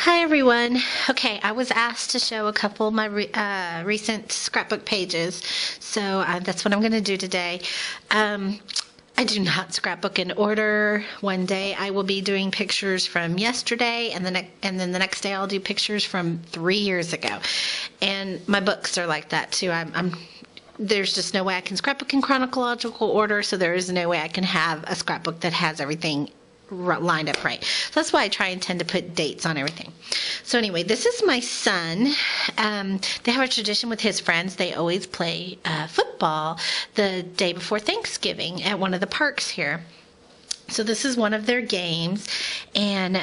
Hi everyone. Okay, I was asked to show a couple of my recent scrapbook pages, so that's what I'm going to do today. I do not scrapbook in order. One day I will be doing pictures from yesterday, and then the next day I'll do pictures from 3 years ago. And my books are like that too. There's just no way I can scrapbook in chronological order, so there is no way I can have a scrapbook that has everything lined up right. So that's why I try and tend to put dates on everything. So anyway, this is my son. They have a tradition with his friends. They always play football the day before Thanksgiving at one of the parks here. So this is one of their games, and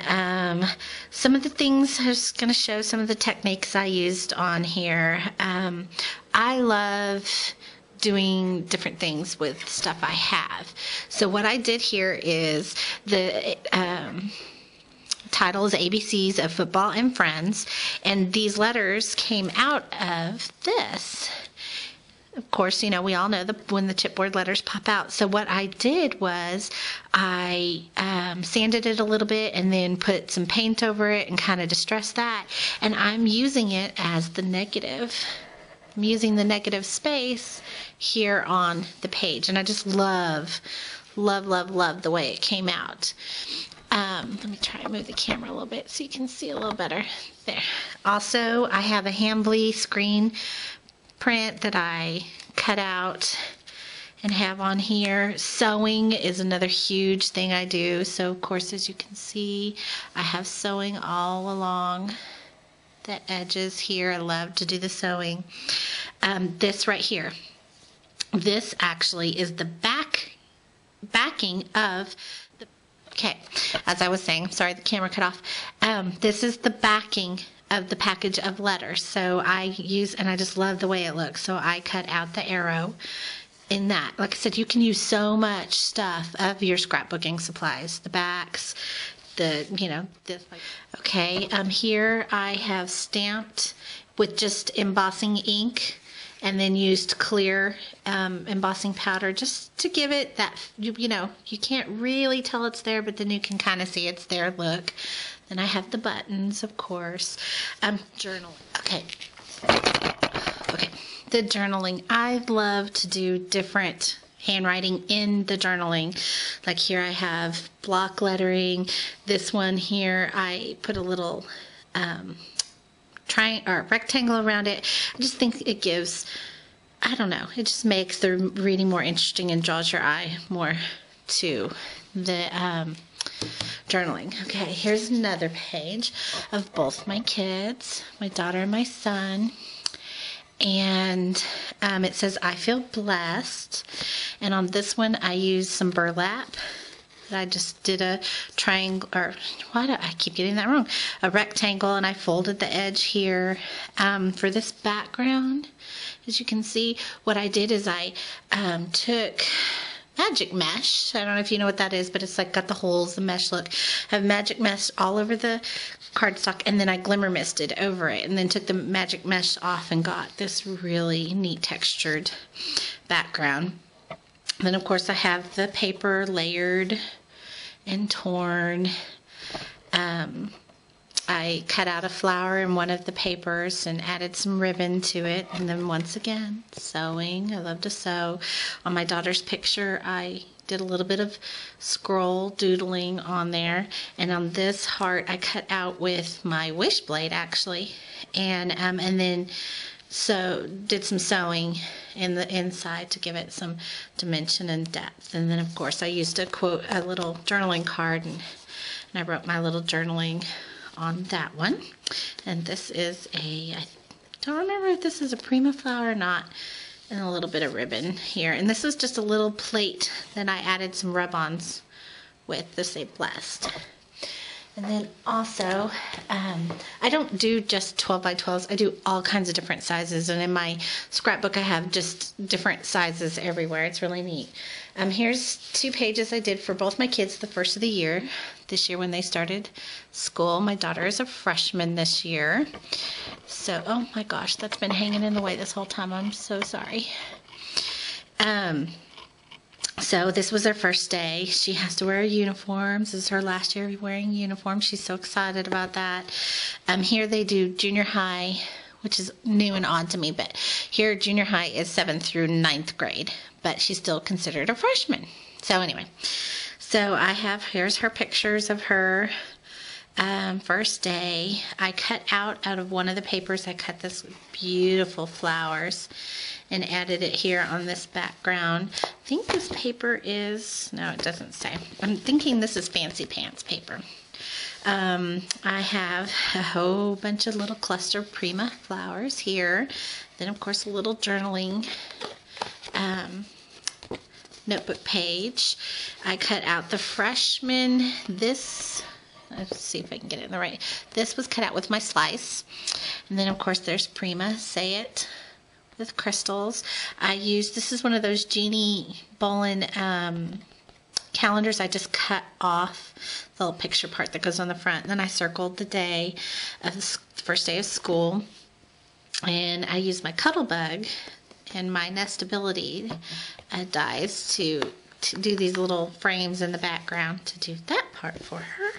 some of the things I was going to show some of the techniques I used on here. I love doing different things with stuff I have. So what I did here is the title is ABCs of Football and Friends, and these letters came out of this. Of course, you know, we all know when the chipboard letters pop out. So what I did was I sanded it a little bit and then put some paint over it and kind of distressed that, and I'm using it as the negative. I'm using the negative space here on the page, and I just love the way it came out. Let me try and move the camera a little bit so you can see a little better. There. Also, I have a Hambly screen print that I cut out and have on here. Sewing is another huge thing I do. So, of course, as you can see, I have sewing all along the edges here. I love to do the sewing. This right here, this actually is the backing of the, okay, as I was saying, I'm sorry the camera cut off. This is the backing of the package of letters. So I use, and I just love the way it looks, so I cut out the arrow in that. Like I said, you can use so much stuff of your scrapbooking supplies, the backs, this. Okay, here I have stamped with just embossing ink and then used clear embossing powder just to give it that, you can't really tell it's there, but then you can kind of see it's there. Look. Then I have the buttons, of course. Journaling. Okay, the journaling. I love to do different handwriting in the journaling. Like here I have block lettering. This one here I put a little rectangle around it. I just think it gives, I don't know, it just makes the reading more interesting and draws your eye more to the journaling. Okay, here's another page of both my kids, my daughter and my son. And it says, I feel blessed. And on this one, I used some burlap. I just did a triangle, or why do I keep getting that wrong? A rectangle, and I folded the edge here. For this background, as you can see, what I did is I took magic mesh. I don't know if you know what that is, but it's like got the holes, the mesh look. I have magic mesh all over the cardstock, and then I glimmer misted over it, and then took the magic mesh off and got this really neat textured background. And then, of course, I have the paper layered and torn. I cut out a flower in one of the papers and added some ribbon to it. And then once again, sewing. I love to sew. On my daughter's picture, I did a little bit of scroll doodling on there. And on this heart, I cut out with my wish blade, actually. And then did some sewing in the inside to give it some dimension and depth. And then, of course, I used a little journaling card, and I wrote my little journaling on that one. And this is I don't remember if this is a Prima flower or not, and a little bit of ribbon here. And this is just a little plate that I added some rub-ons with to say blessed. And then also, I don't do just 12 by 12s. I do all kinds of different sizes. And in my scrapbook, I have just different sizes everywhere. It's really neat. Here's 2 pages I did for both my kids the first of the year. This year when they started school. My daughter is a freshman this year. So, oh my gosh, that's been hanging in the way this whole time. I'm so sorry. So this was her first day. She has to wear uniforms. This is her last year wearing uniform. She's so excited about that. Here they do junior high, which is new and odd to me, but here junior high is 7th through 9th grade, but she's still considered a freshman. So anyway, so here's her pictures of her first day. I cut out of one of the papers, I cut this beautiful flowers and added it here on this background. I think this paper is, no, it doesn't say. I'm thinking this is Fancy Pants paper. I have a whole bunch of little cluster Prima flowers here. Then, of course, a little journaling notebook page. I cut out the freshman. This, let's see if I can get it in the right. This was cut out with my slice. And then, of course, there's Prima, Say It, with crystals. This is one of those Jeannie Bolin calendars. I just cut off the little picture part that goes on the front. And then I circled the day of the first day of school. And I used my Cuttlebug and my Nestability dies to do these little frames in the background to do that part for her.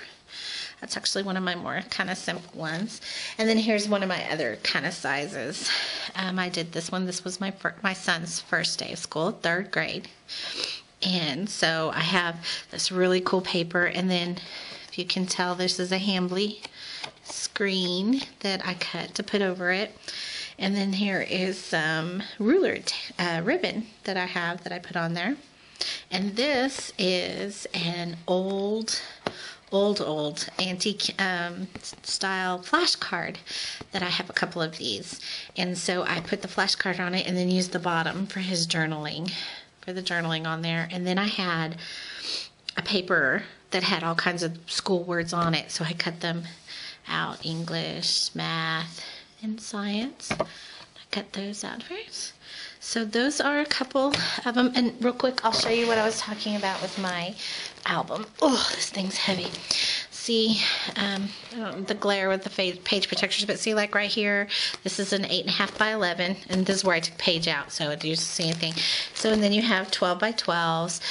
That's actually one of my more kind of simple ones. And then here's one of my other kind of sizes. I did this one. This was my son's first day of school, 3rd grade. And so I have this really cool paper. And then, if you can tell, this is a Hambly screen that I cut to put over it. And then here is some ruler ribbon that I have that I put on there. And this is an old antique style flashcard that I have a couple of these. And so I put the flashcard on it and then used the bottom for his journaling, for the journaling on there. And then I had a paper that had all kinds of school words on it. So I cut them out, English, math, and science. I cut those out first. So those are a couple of them. And real quick, I'll show you what I was talking about with my album. Oh, this thing's heavy. See, the glare with the page protectors, but see, like right here, this is an 8.5 by 11, and this is where I took page out, so it doesn't see anything. So, and then you have 12 by 12s.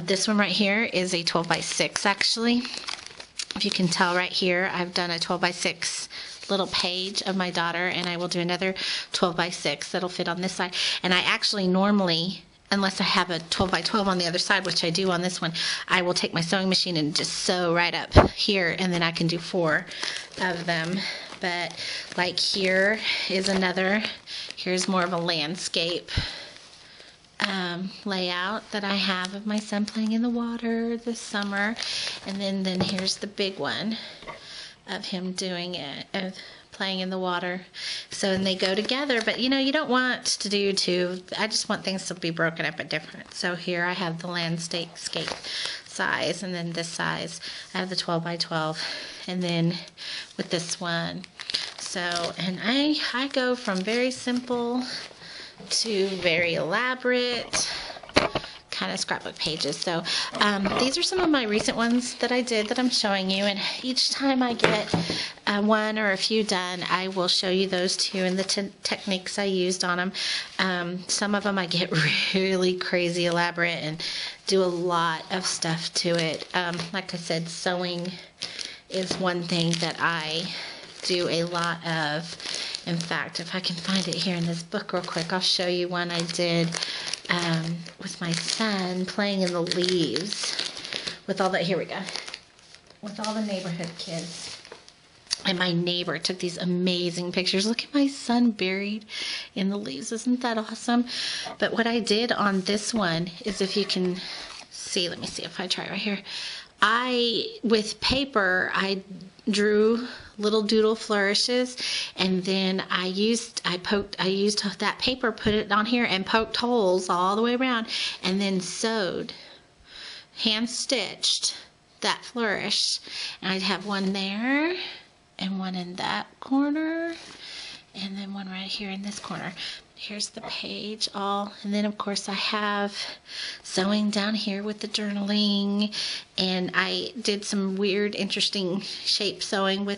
This one right here is a 12 by 6, actually. If you can tell right here, I've done a 12 by 6 little page of my daughter, and I will do another 12 by 6 that'll fit on this side. And I actually normally, unless I have a 12 by 12 on the other side, which I do on this one, I will take my sewing machine and just sew right up here, and then I can do 4 of them. But like here is another, here's more of a landscape layout that I have of my son playing in the water this summer. And then here's the big one of him doing it, of playing in the water. So, and they go together, but you know, you don't want to do two. I just want things to be broken up at different. So here I have the landscape size, and then this size I have the 12 by 12, and then with this one. So, and I go from very simple to very elaborate kind of scrapbook pages. So these are some of my recent ones that I did that I'm showing you, and each time I get one or a few done, I will show you those too and the techniques I used on them. Some of them I get really crazy elaborate and do a lot of stuff to it. Like I said, sewing is one thing that I do a lot of. In fact, if I can find it here in this book real quick, I'll show you one I did with my son playing in the leaves with all the, here we go, with all the neighborhood kids. And my neighbor took these amazing pictures. Look at my son buried in the leaves. Isn't that awesome? But what I did on this one is, if you can see, let me see if I try right here. With paper, I drew little doodle flourishes, and then I used that paper, put it on here, and poked holes all the way around, and then sewed, hand stitched that flourish. And I'd have one there, and one in that corner, and then one right here in this corner. Here's the page all, and then of course I have sewing down here with the journaling, and I did some weird interesting shape sewing with